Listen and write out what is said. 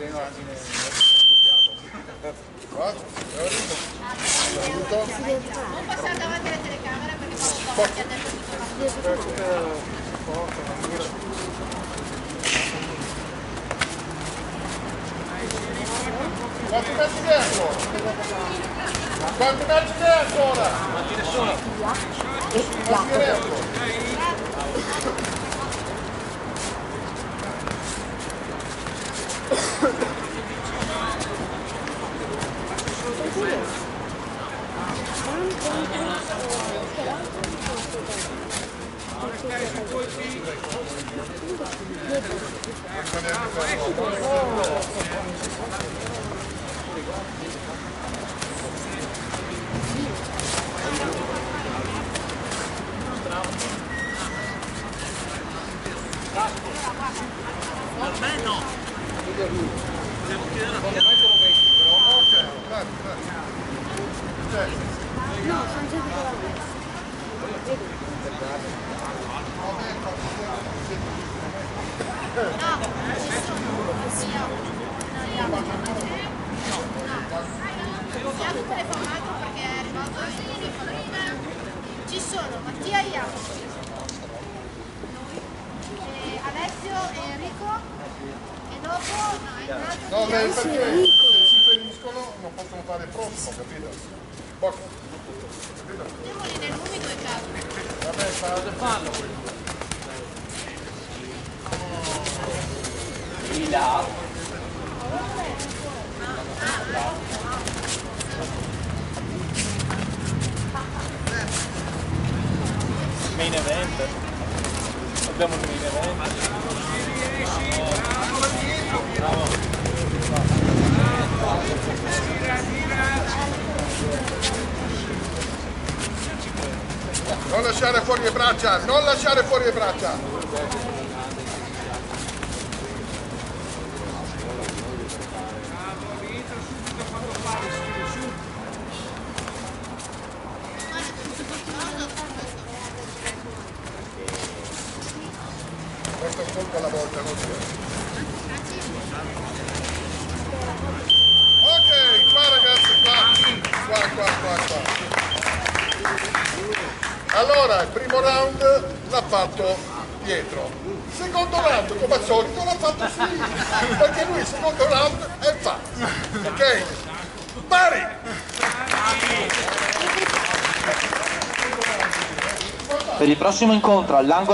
Non passare davanti alla telecamera perché poi ti ha detto tutto. Quanti metri c'è ancora? Quanti metri c'è ancora? Quanti ne sono? Quanti ne ancora? Per me no. Devo chiedere a No, sono già di Siamo telefonato perché è arrivato ieri prima. Ci sono Mattia e Jacopo, Alessio e Enrico e dopo No, perché se si feriscono non possono fare il prossimo, capito? mettiamoli nell'umido e caldo. Vabbè, fanno. Main event. Abbiamo il main event. Non lasciare fuori le braccia, non lasciare fuori le braccia. Questo è un colpo alla volta, non si vede. Ok, qua ragazzi, qua. Allora, il primo round l'ha fatto Pietro. Il secondo round, come al solito, l'ha fatto Silvio. Perché lui il secondo round è fatto. Ok? Pari! Per il prossimo incontro all'angolo